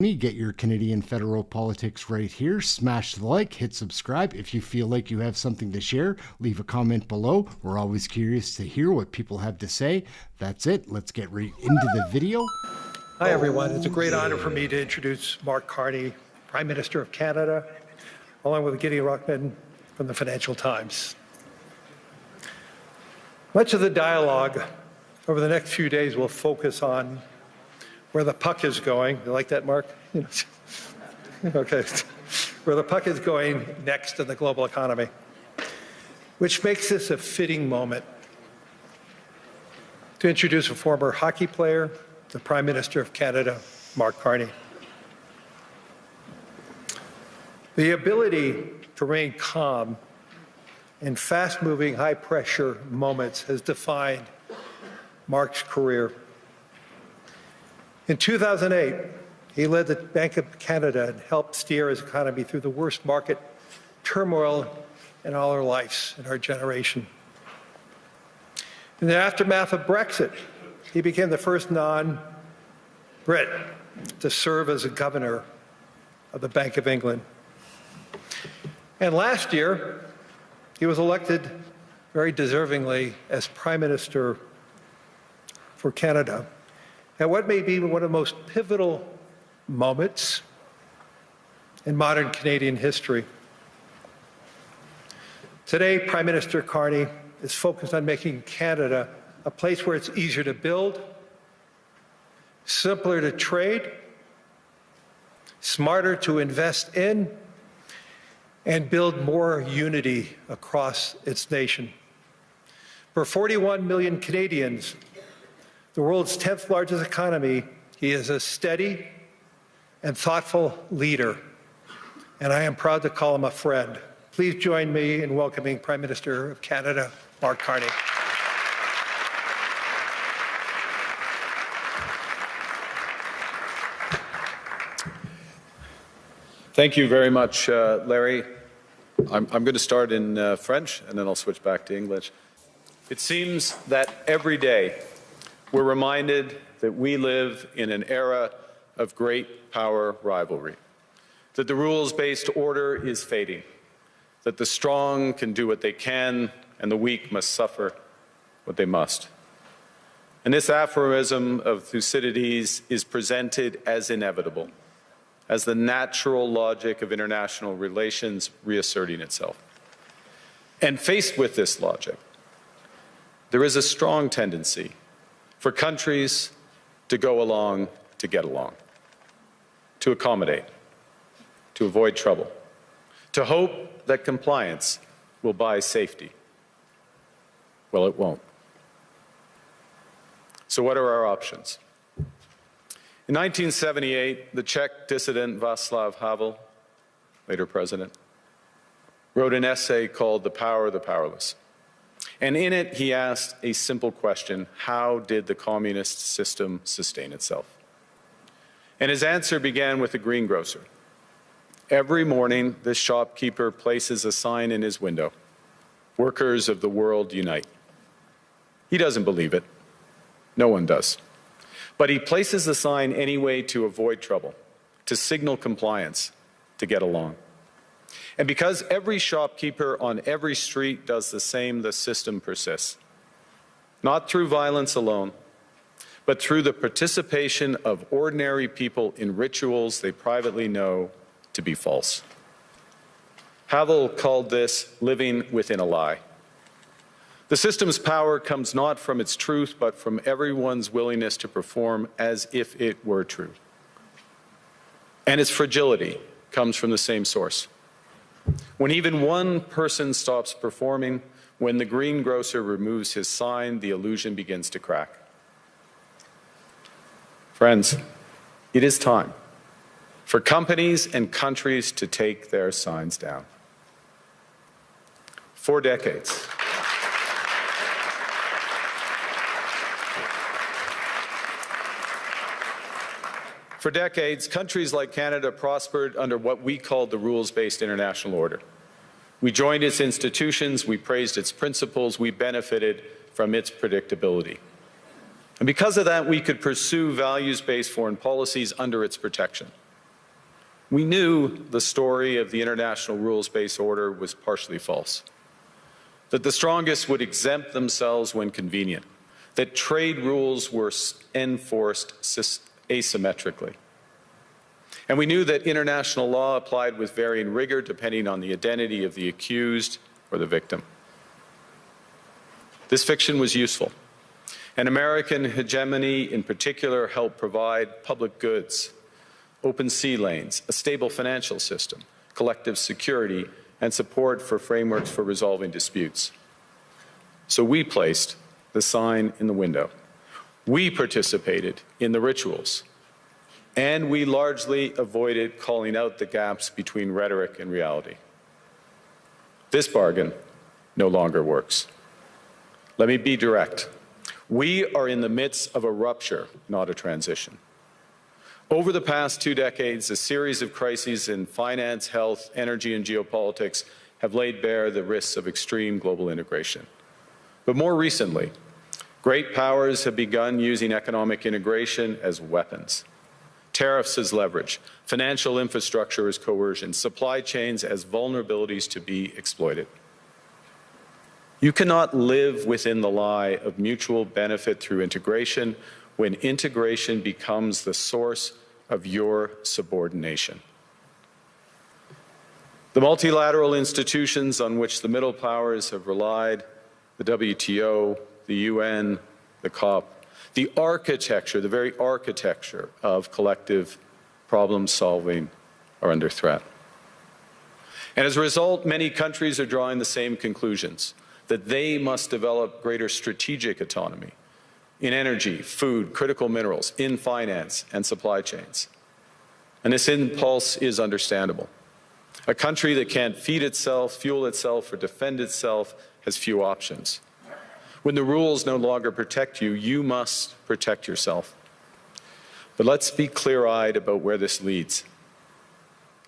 Get your Canadian federal politics right here. Smash the like, hit subscribe. If you feel like you have something to share, leave a comment below. We're always curious to hear what people have to say. That's it. Let's get right into the video. Hi, everyone. It's a great honor for me to introduce Mark Carney, Prime Minister of Canada, along with Gideon Ruckman from the Financial Times. Much of the dialogue over the next few days will focus on where the puck is going. You like that, Mark? Okay. Where the puck is going next in the global economy, which makes this a fitting moment to introduce a former hockey player, the Prime Minister of Canada, Mark Carney. The ability to remain calm in fast-moving, high-pressure moments has defined Mark's career. In 2008, he led the Bank of Canada and helped steer his economy through the worst market turmoil in all our lives, in our generation. In the aftermath of Brexit, he became the first non-Brit to serve as a governor of the Bank of England. And last year, he was elected very deservingly as Prime Minister for Canada at what may be one of the most pivotal moments in modern Canadian history. Today, Prime Minister Carney is focused on making Canada a place where it's easier to build, simpler to trade, smarter to invest in, and build more unity across its nation. For 41 million Canadians, the world's 10th largest economy, he is a steady and thoughtful leader, and I am proud to call him a friend. Please join me in welcoming Prime Minister of Canada, Mark Carney. Thank you very much, Larry. I'm going to start in French, and then I'll switch back to English. It seems that every day we're reminded that we live in an era of great power rivalry, that the rules-based order is fading, that the strong can do what they can and the weak must suffer what they must. And this aphorism of Thucydides is presented as inevitable, as the natural logic of international relations reasserting itself. And faced with this logic, there is a strong tendency for countries to go along to get along, to accommodate, to avoid trouble, to hope that compliance will buy safety. Well, it won't. So what are our options? In 1978, the Czech dissident Václav Havel, later president, wrote an essay called The Power of the Powerless. And in it, he asked a simple question: how did the communist system sustain itself? And his answer began with a greengrocer. Every morning, this shopkeeper places a sign in his window: "Workers of the world unite." He doesn't believe it. No one does. But he places the sign anyway to avoid trouble, to signal compliance, to get along. And because every shopkeeper on every street does the same, the system persists. Not through violence alone, but through the participation of ordinary people in rituals they privately know to be false. Havel called this living within a lie. The system's power comes not from its truth, but from everyone's willingness to perform as if it were true. And its fragility comes from the same source. When even one person stops performing, when the greengrocer removes his sign, the illusion begins to crack. Friends, it is time for companies and countries to take their signs down. For decades, countries like Canada prospered under what we called the rules-based international order. We joined its institutions, we praised its principles, we benefited from its predictability. And because of that, we could pursue values-based foreign policies under its protection. We knew the story of the international rules-based order was partially false, that the strongest would exempt themselves when convenient, that trade rules were enforced asymmetrically. And we knew that international law applied with varying rigor depending on the identity of the accused or the victim. This fiction was useful, and American hegemony in particular helped provide public goods, open sea lanes, a stable financial system, collective security, and support for frameworks for resolving disputes. So we placed the sign in the window. We participated in the rituals, and we largely avoided calling out the gaps between rhetoric and reality. This bargain no longer works. Let me be direct. We are in the midst of a rupture, not a transition. Over the past 2 decades, a series of crises in finance, health, energy, and geopolitics have laid bare the risks of extreme global integration. But more recently, great powers have begun using economic integration as weapons. Tariffs as leverage, financial infrastructure as coercion, supply chains as vulnerabilities to be exploited. You cannot live within the lie of mutual benefit through integration when integration becomes the source of your subordination. The multilateral institutions on which the middle powers have relied, the WTO, the UN, the COP, the architecture, the very architecture of collective problem solving are under threat. And as a result, many countries are drawing the same conclusions, that they must develop greater strategic autonomy in energy, food, critical minerals, in finance and supply chains. And this impulse is understandable. A country that can't feed itself, fuel itself, or defend itself has few options. When the rules no longer protect you, you must protect yourself. But let's be clear-eyed about where this leads.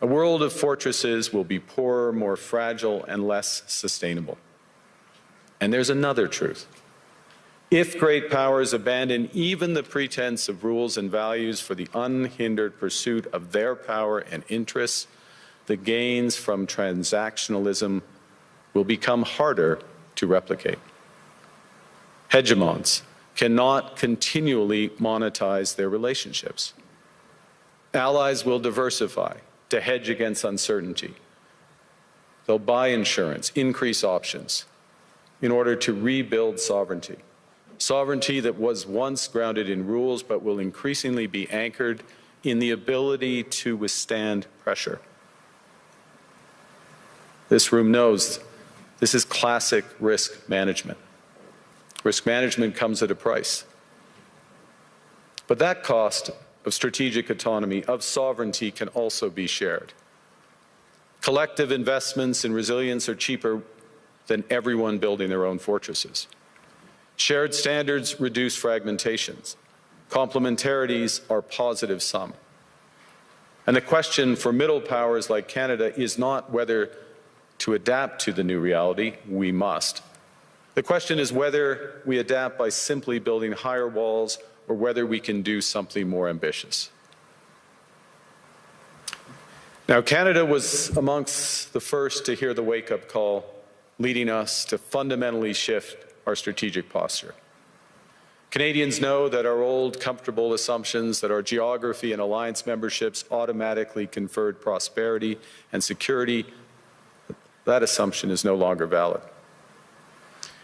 A world of fortresses will be poorer, more fragile, and less sustainable. And there's another truth. If great powers abandon even the pretense of rules and values for the unhindered pursuit of their power and interests, the gains from transactionalism will become harder to replicate. Hegemons cannot continually monetize their relationships. Allies will diversify to hedge against uncertainty. They'll buy insurance, increase options in order to rebuild sovereignty. Sovereignty that was once grounded in rules but will increasingly be anchored in the ability to withstand pressure. This room knows this is classic risk management. Risk management comes at a price. But that cost of strategic autonomy, of sovereignty, can also be shared. Collective investments in resilience are cheaper than everyone building their own fortresses. Shared standards reduce fragmentations. Complementarities are positive sum. And the question for middle powers like Canada is not whether to adapt to the new reality. We must. The question is whether we adapt by simply building higher walls or whether we can do something more ambitious. Now, Canada was amongst the first to hear the wake-up call, leading us to fundamentally shift our strategic posture. Canadians know that our old, comfortable assumptions that our geography and alliance memberships automatically conferred prosperity and security, that assumption is no longer valid.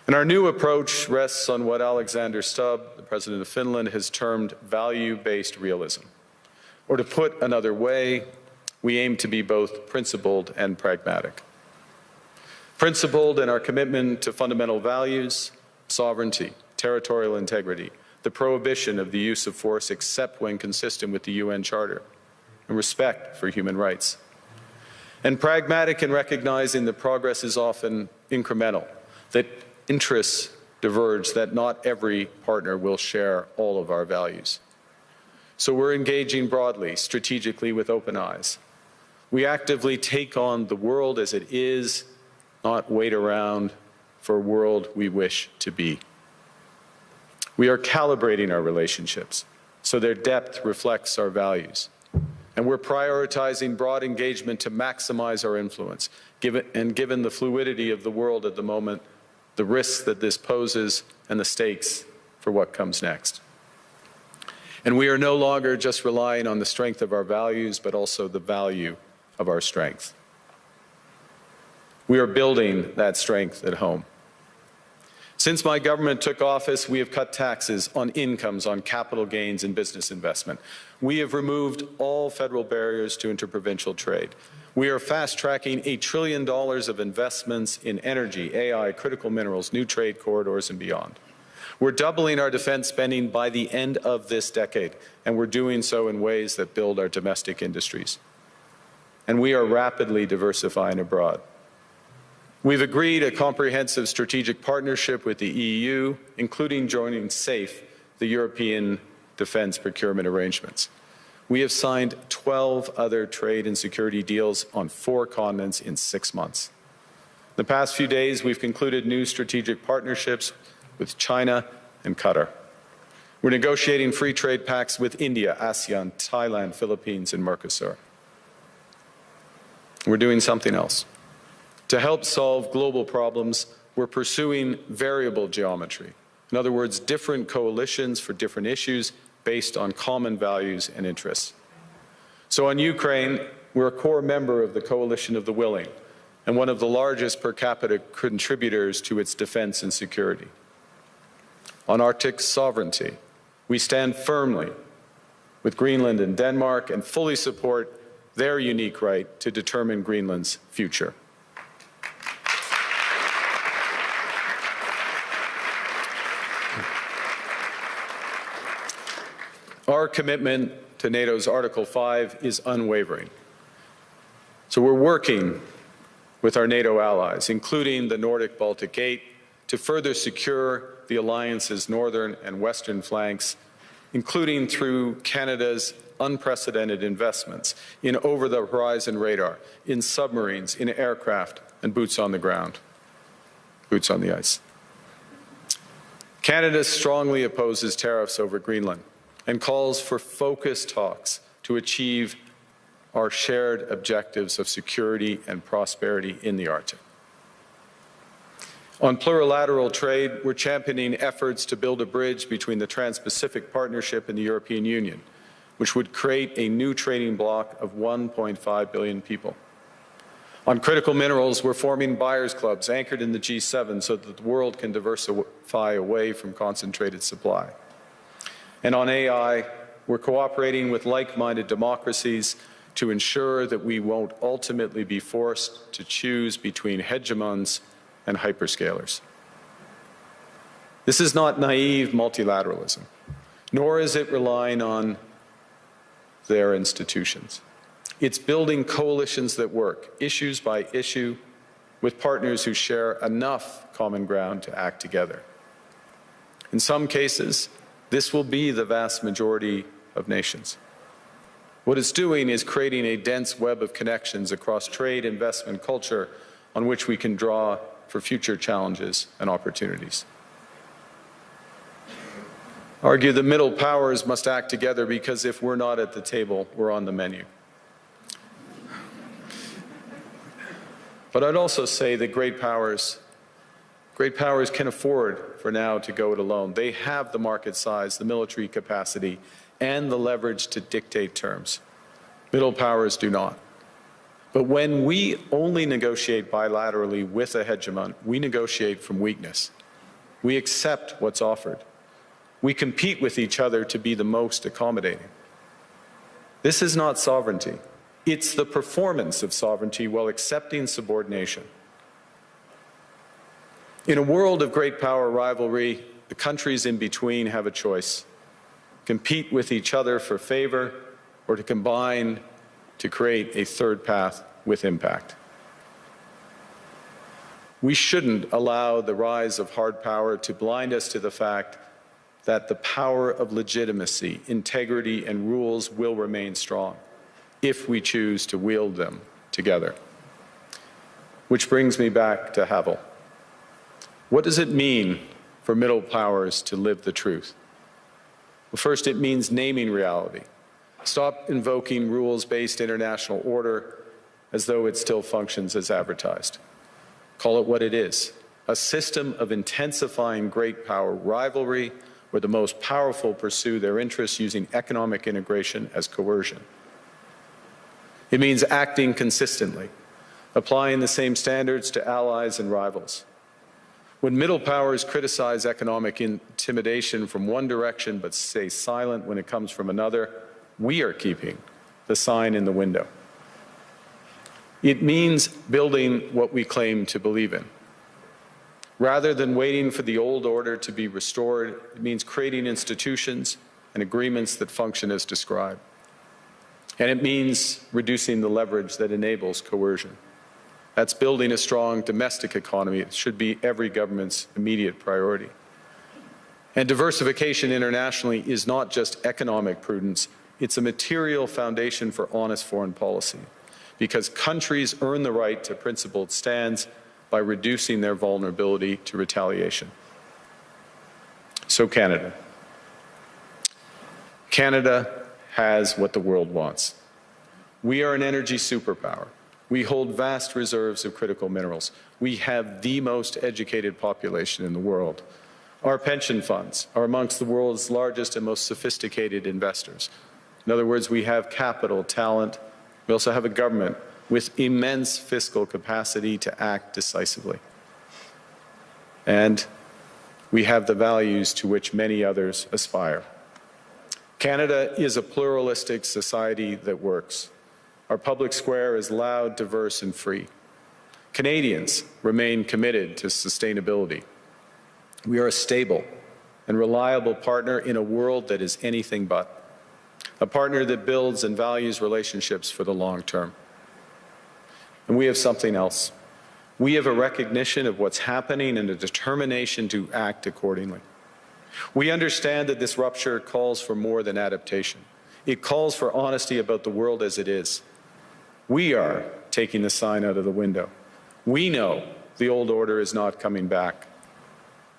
And our new approach rests on what Alexander Stubb, the President of Finland, has termed value-based realism. Or to put another way, we aim to be both principled and pragmatic. Principled in our commitment to fundamental values, sovereignty, territorial integrity, the prohibition of the use of force except when consistent with the UN Charter, and respect for human rights. And pragmatic in recognizing that progress is often incremental, that interests diverge, that not every partner will share all of our values. So we're engaging broadly, strategically, with open eyes. We actively take on the world as it is, not wait around for a world we wish to be. We are calibrating our relationships so their depth reflects our values. And we're prioritizing broad engagement to maximize our influence. Given the fluidity of the world at the moment, the risks that this poses, and the stakes for what comes next. And we are no longer just relying on the strength of our values, but also the value of our strength. We are building that strength at home. Since my government took office, we have cut taxes on incomes, on capital gains, and business investment. We have removed all federal barriers to interprovincial trade. We are fast-tracking $1 trillion of investments in energy, AI, critical minerals, new trade corridors, and beyond. We're doubling our defense spending by the end of this decade, and we're doing so in ways that build our domestic industries. And we are rapidly diversifying abroad. We've agreed a comprehensive strategic partnership with the EU, including joining SAFE, the European Defence Procurement Arrangements. We have signed 12 other trade and security deals on 4 continents in 6 months. In the past few days, we've concluded new strategic partnerships with China and Qatar. We're negotiating free trade pacts with India, ASEAN, Thailand, Philippines, and Mercosur. We're doing something else. To help solve global problems, we're pursuing variable geometry. In other words, different coalitions for different issues based on common values and interests. So on Ukraine, we're a core member of the Coalition of the Willing and one of the largest per capita contributors to its defense and security. On Arctic sovereignty, we stand firmly with Greenland and Denmark and fully support their unique right to determine Greenland's future. Our commitment to NATO's Article 5 is unwavering. So we're working with our NATO allies, including the Nordic-Baltic Gate, to further secure the alliance's northern and western flanks, including through Canada's unprecedented investments in over-the-horizon radar, in submarines, in aircraft, and boots on the ground, boots on the ice. Canada strongly opposes tariffs over Greenland and calls for focused talks to achieve our shared objectives of security and prosperity in the Arctic. On plurilateral trade, we're championing efforts to build a bridge between the Trans-Pacific Partnership and the European Union, which would create a new trading bloc of 1.5 billion people. On critical minerals, we're forming buyers' clubs anchored in the G7 so that the world can diversify away from concentrated supply. And on AI, we're cooperating with like-minded democracies to ensure that we won't ultimately be forced to choose between hegemons and hyperscalers. This is not naive multilateralism, nor is it relying on their institutions. It's building coalitions that work, issues by issue, with partners who share enough common ground to act together. In some cases, this will be the vast majority of nations. What it's doing is creating a dense web of connections across trade, investment, culture, on which we can draw for future challenges and opportunities. Argue the middle powers must act together because if we're not at the table, we're on the menu. But I'd also say that great powers can afford for now to go it alone. They have the market size, the military capacity, and the leverage to dictate terms. Middle powers do not. But when we only negotiate bilaterally with a hegemon, we negotiate from weakness. We accept what's offered. We compete with each other to be the most accommodating. This is not sovereignty. It's the performance of sovereignty while accepting subordination. In a world of great power rivalry, the countries in between have a choice: compete with each other for favor, or to combine to create a third path with impact. We shouldn't allow the rise of hard power to blind us to the fact that the power of legitimacy, integrity, and rules will remain strong if we choose to wield them together. Which brings me back to Havel. What does it mean for middle powers to live the truth? Well, first, it means naming reality. Stop invoking rules-based international order as though it still functions as advertised. Call it what it is, a system of intensifying great power rivalry where the most powerful pursue their interests using economic integration as coercion. It means acting consistently, applying the same standards to allies and rivals. When middle powers criticize economic intimidation from one direction but stay silent when it comes from another, we are keeping the sign in the window. It means building what we claim to believe in. Rather than waiting for the old order to be restored, it means creating institutions and agreements that function as described. And it means reducing the leverage that enables coercion. That's building a strong domestic economy. It should be every government's immediate priority. And diversification internationally is not just economic prudence, it's a material foundation for honest foreign policy, because countries earn the right to principled stands by reducing their vulnerability to retaliation. So Canada. Canada has what the world wants. We are an energy superpower. We hold vast reserves of critical minerals. We have the most educated population in the world. Our pension funds are amongst the world's largest and most sophisticated investors. In other words, we have capital, talent. We also have a government with immense fiscal capacity to act decisively. And we have the values to which many others aspire. Canada is a pluralistic society that works. Our public square is loud, diverse, and free. Canadians remain committed to sustainability. We are a stable and reliable partner in a world that is anything but. A partner that builds and values relationships for the long term. And we have something else. We have a recognition of what's happening and a determination to act accordingly. We understand that this rupture calls for more than adaptation. It calls for honesty about the world as it is. We are taking the sign out of the window. We know the old order is not coming back.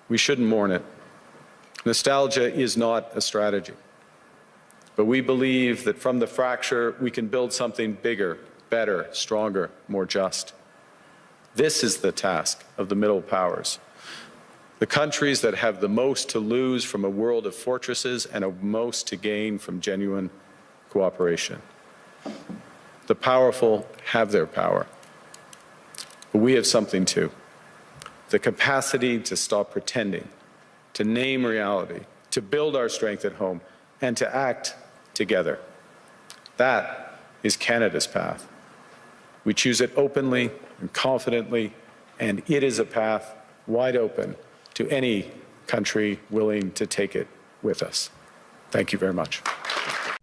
We shouldn't mourn it. Nostalgia is not a strategy. But we believe that from the fracture, we can build something bigger, better, stronger, more just. This is the task of the middle powers. The countries that have the most to lose from a world of fortresses and the most to gain from genuine cooperation. The powerful have their power. But we have something too. The capacity to stop pretending, to name reality, to build our strength at home, and to act together. That is Canada's path. We choose it openly and confidently, and it is a path wide open to any country willing to take it with us. Thank you very much.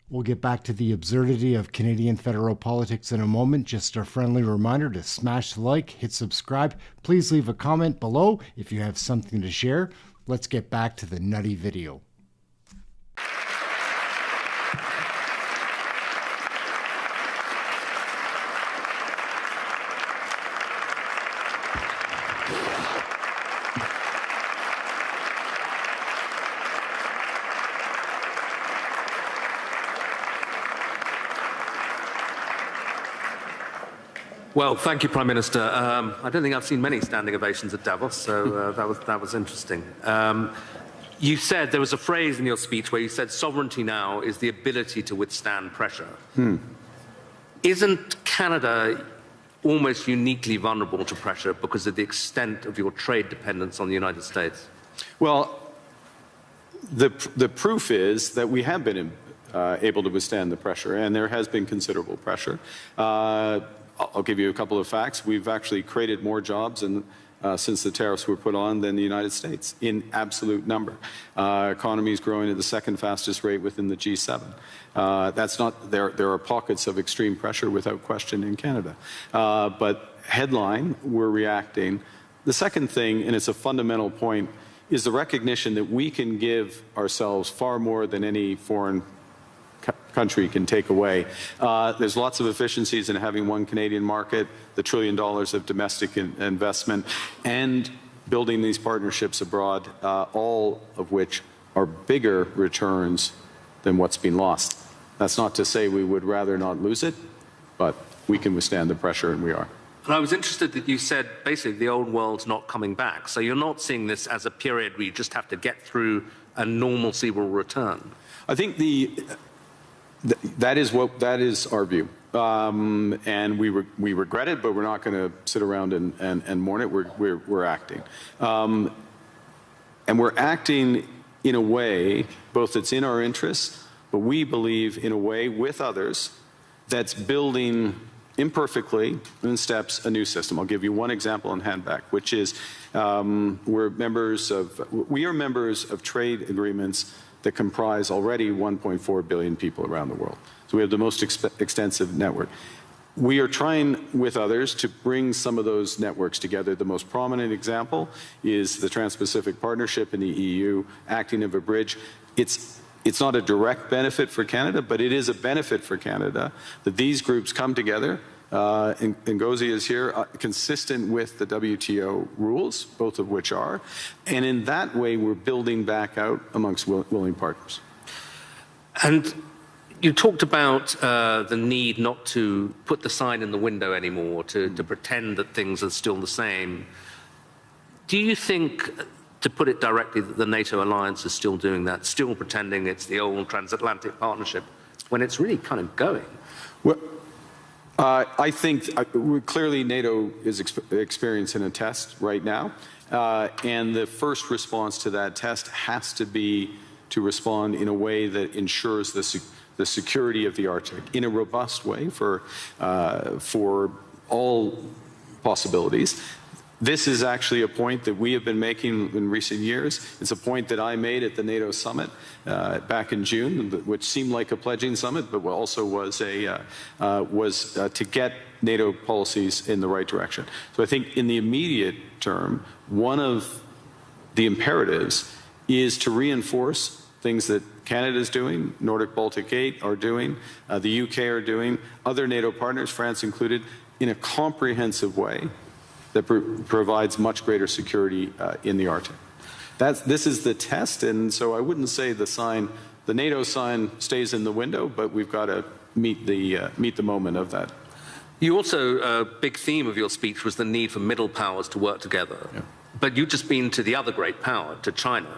We'll get back to the absurdity of Canadian federal politics in a moment. Just a friendly reminder to smash the like, hit subscribe. Please leave a comment below if you have something to share. Let's get back to the nutty video. Well, thank you, Prime Minister. I don't think I've seen many standing ovations at Davos, so that was interesting. You said, there was a phrase in your speech where you said sovereignty now is the ability to withstand pressure. Isn't Canada almost uniquely vulnerable to pressure because of the extent of your trade dependence on the United States? Well, the proof is that we have been able to withstand the pressure, and there has been considerable pressure. I'll give you a couple of facts. We've actually created more jobs since the tariffs were put on than the United States in absolute number. Economy is growing at the second fastest rate within the G7. That's not there are pockets of extreme pressure without question in Canada. But headline, we're reacting. The second thing, and it's a fundamental point, is the recognition that we can give ourselves far more than any foreign country can take away. There's lots of efficiencies in having one Canadian market, the $1 trillion of domestic investment, and building these partnerships abroad, all of which are bigger returns than what's been lost. That's not to say we would rather not lose it, but we can withstand the pressure, and we are. And I was interested that you said basically the old world's not coming back. So you're not seeing this as a period where you just have to get through and normalcy will return. I think that is our view. And we regret it, but we're not going to sit around and mourn it. We're acting. And we're acting in a way, both that's in our interests, but we believe in a way with others that's building imperfectly in steps a new system. I'll give you one example and hand back, which is we are members of trade agreements that comprise already 1.4 billion people around the world. So we have the most extensive network. We are trying with others to bring some of those networks together. The most prominent example is the Trans-Pacific Partnership in the EU, acting as a bridge. It's not a direct benefit for Canada, but it is a benefit for Canada that these groups come together, and Ngozi is here, consistent with the WTO rules, both of which are, and in that way we're building back out amongst willing partners. And you talked about the need not to put the sign in the window anymore, to pretend that things are still the same. Do you think, to put it directly, that the NATO alliance is still doing that, still pretending it's the old transatlantic partnership, when it's really kind of going? Well, I think clearly NATO is experiencing a test right now, and the first response to that test has to be to respond in a way that ensures the security of the Arctic in a robust way for all possibilities. This is actually a point that we have been making in recent years. It's a point that I made at the NATO summit back in June, which seemed like a pledging summit, but also was to get NATO policies in the right direction. So I think in the immediate term, one of the imperatives is to reinforce things that Canada is doing, Nordic-Baltic 8 are doing, the UK are doing, other NATO partners, France included, in a comprehensive way that provides much greater security in the Arctic. This is the test, and so I wouldn't say the NATO sign stays in the window, but we've got to meet the moment of that. You also, a big theme of your speech was the need for middle powers to work together. Yeah. But you've just been to the other great power, to China.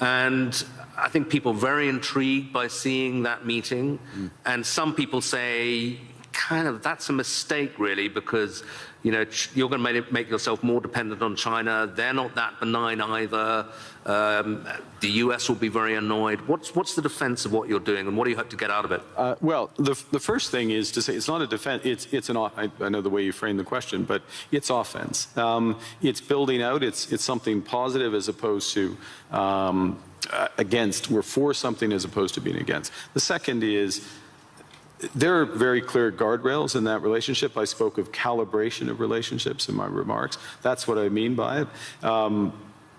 And I think people are very intrigued by seeing that meeting. And some people say, kind of, that's a mistake, really, because you're going to make yourself more dependent on China. They're not that benign either. The US will be very annoyed. What's the defense of what you're doing, and what do you hope to get out of it? Well, the first thing is to say it's not a defense. It's an. I know the way you framed the question, but it's offense. It's building out. It's something positive as opposed to against. We're for something as opposed to being against. The second is, there are very clear guardrails in that relationship. I spoke of calibration of relationships in my remarks. That's what I mean by it.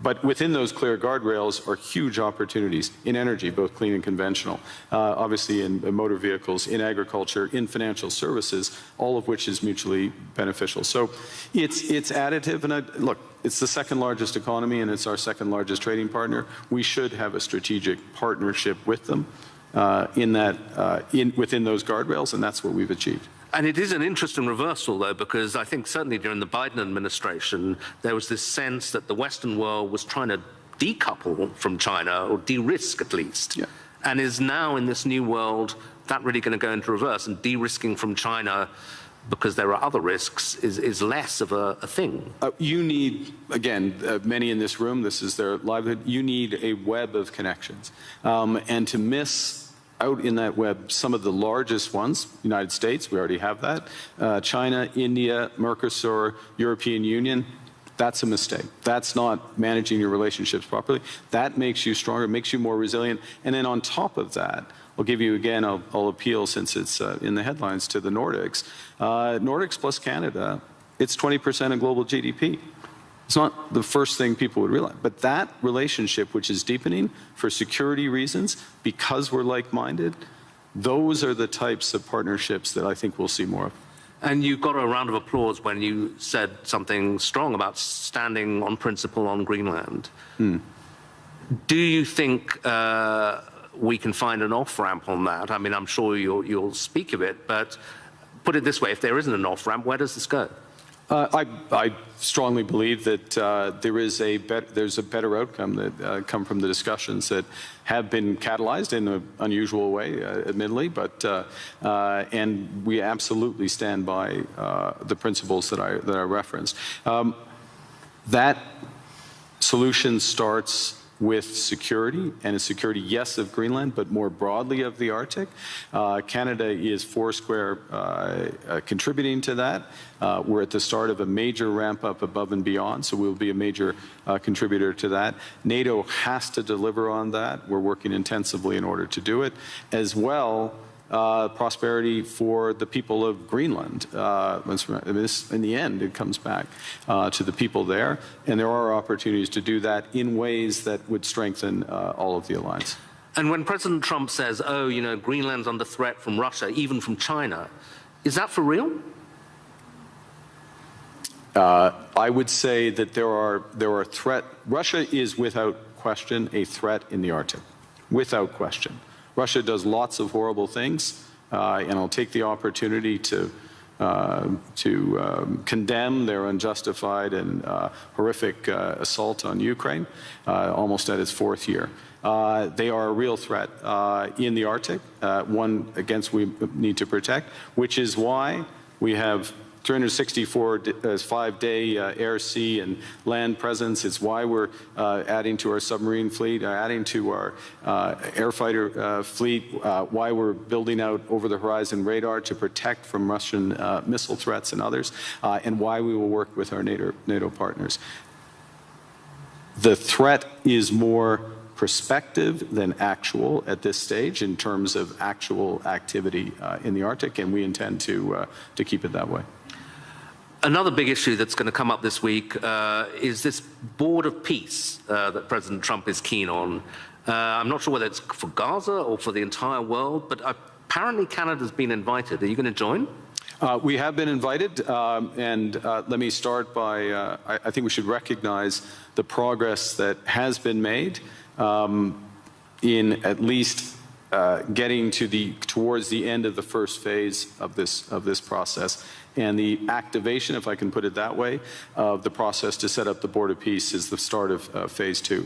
But within those clear guardrails are huge opportunities in energy, both clean and conventional, obviously in motor vehicles, in agriculture, in financial services, all of which is mutually beneficial. So it's additive. And look, it's the second largest economy, and it's our second largest trading partner. We should have a strategic partnership with them. Within those guardrails, and that's what we've achieved. And it is an interesting reversal, though, because I think certainly during the Biden administration, there was this sense that the Western world was trying to decouple from China, or de-risk at least, yeah. And is now in this new world that really going to go into reverse, and de-risking from China, because there are other risks, is less of a thing. You need, again, many in this room, this is their livelihood, you need a web of connections. And to miss out in that web some of the largest ones, United States, we already have that, China, India, Mercosur, European Union, that's a mistake. That's not managing your relationships properly. That makes you stronger, makes you more resilient. And then on top of that, I'll give you again, I'll appeal, since it's in the headlines, to the Nordics. Nordics plus Canada, it's 20% of global GDP. It's not the first thing people would realize, but that relationship, which is deepening for security reasons, because we're like-minded, those are the types of partnerships that I think we'll see more of. And you got a round of applause when you said something strong about standing on principle on Greenland. Do you think we can find an off-ramp on that? I mean, I'm sure you'll speak of it, but put it this way, if there isn't an off-ramp, where does this go? I strongly believe that there's a better outcome that come from the discussions that have been catalyzed in an unusual way, admittedly, but and we absolutely stand by the principles that I referenced. That solution starts with security, and a security, yes, of Greenland, but more broadly of the Arctic. Canada is foursquare contributing to that. We're at the start of a major ramp up above and beyond, so we'll be a major contributor to that. NATO has to deliver on that. We're working intensively in order to do it, as well prosperity for the people of Greenland. In the end, it comes back to the people there, and there are opportunities to do that in ways that would strengthen all of the alliance. And when President Trump says, oh, you know, Greenland's under threat from Russia, even from China, is that for real? I would say that there are threats. Russia is without question a threat in the Arctic, without question. Russia does lots of horrible things, and I'll take the opportunity to condemn their unjustified and horrific assault on Ukraine, almost at its fourth year. They are a real threat in the Arctic, one against we need to protect, which is why we have 364 5-day air, sea, and land presence. It's why we're adding to our submarine fleet, adding to our air fighter fleet, why we're building out over-the-horizon radar to protect from Russian missile threats and others, and why we will work with our NATO partners. The threat is more prospective than actual at this stage in terms of actual activity in the Arctic, and we intend to keep it that way. Another big issue that's going to come up this week is this board of peace that President Trump is keen on. I'm not sure whether it's for Gaza or for the entire world, but apparently Canada's been invited. Are you going to join? We have been invited, and let me start by, I think we should recognize the progress that has been made in at least getting towards the end of the first phase of this process. And the activation, if I can put it that way, of the process to set up the Board of Peace is the start of phase 2.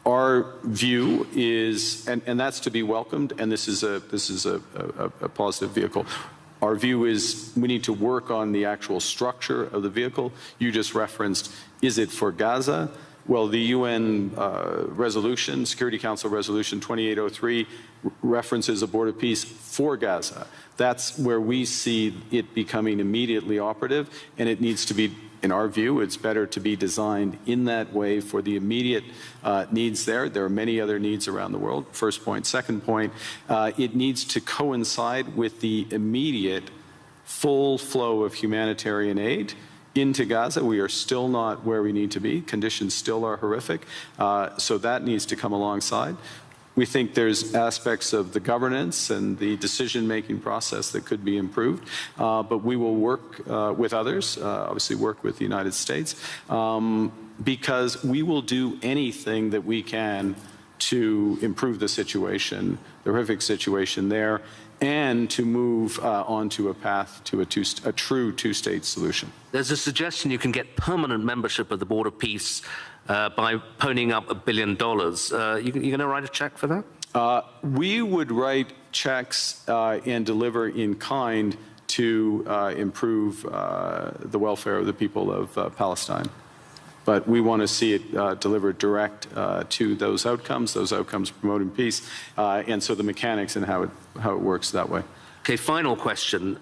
Our view is, and that's to be welcomed, and this is a positive vehicle. Our view is we need to work on the actual structure of the vehicle. You just referenced, is it for Gaza? Well, the UN resolution, Security Council Resolution 2803, references a Board of Peace for Gaza. That's where we see it becoming immediately operative, and it needs to be, in our view, it's better to be designed in that way for the immediate needs there. There are many other needs around the world, first point. Second point, it needs to coincide with the immediate full flow of humanitarian aid into Gaza. We are still not where we need to be. Conditions still are horrific. So that needs to come alongside. We think there's aspects of the governance and the decision-making process that could be improved, but we will work with others, obviously work with the United States, because we will do anything that we can to improve the situation, the horrific situation there, and to move onto a path to a true two-state solution. There's a suggestion you can get permanent membership of the Board of Peace by ponying up $1 billion. You going to write a check for that? We would write checks and deliver in kind to improve the welfare of the people of Palestine. But we want to see it delivered direct to those outcomes promoting peace, and so the mechanics and how it works that way. Okay, final question.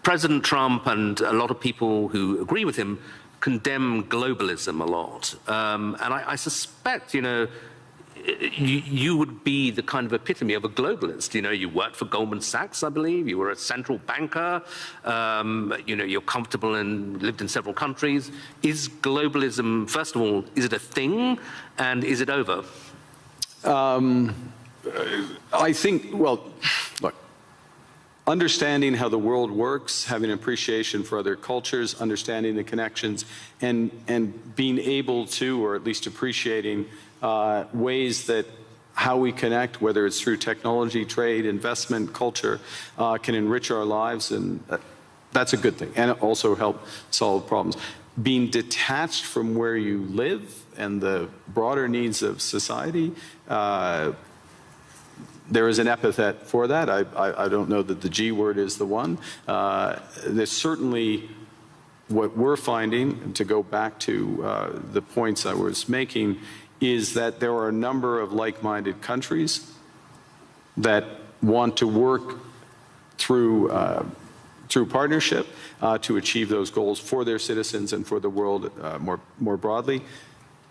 President Trump and a lot of people who agree with him condemn globalism a lot. And I suspect, you know, you would be the kind of epitome of a globalist. You know, you worked for Goldman Sachs, I believe. You were a central banker. You know, you're comfortable and lived in several countries. Is globalism, first of all, is it a thing, and is it over? I think, well, look, understanding how the world works, having an appreciation for other cultures, understanding the connections, and being able to, or at least appreciating ways that how we connect, whether it's through technology, trade, investment, culture, can enrich our lives, and that's a good thing, and also help solve problems. Being detached from where you live and the broader needs of society, there is an epithet for that. I don't know that the G word is the one. There's certainly what we're finding, to go back to the points I was making, is that there are a number of like-minded countries that want to work through partnership to achieve those goals for their citizens and for the world more broadly.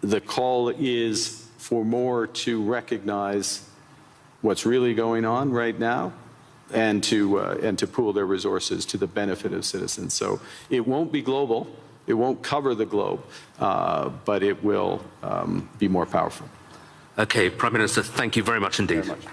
The call is for more to recognize what's really going on right now, and to pool their resources to the benefit of citizens. So it won't be global. It won't cover the globe, but it will be more powerful. Okay, Prime Minister, thank you very much indeed. Very much.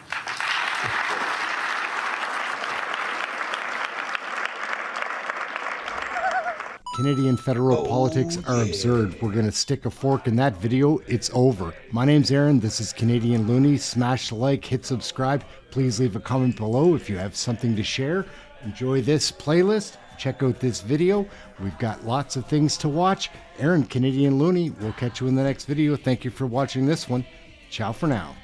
Canadian federal politics are absurd. We're going to stick a fork in that video. It's over. My name's Aaron. This is Canadian Looney. Smash the like, hit subscribe. Please leave a comment below if you have something to share. Enjoy this playlist. Check out this video. We've got lots of things to watch. Aaron, Canadian Looney. We'll catch you in the next video. Thank you for watching this one. Ciao for now.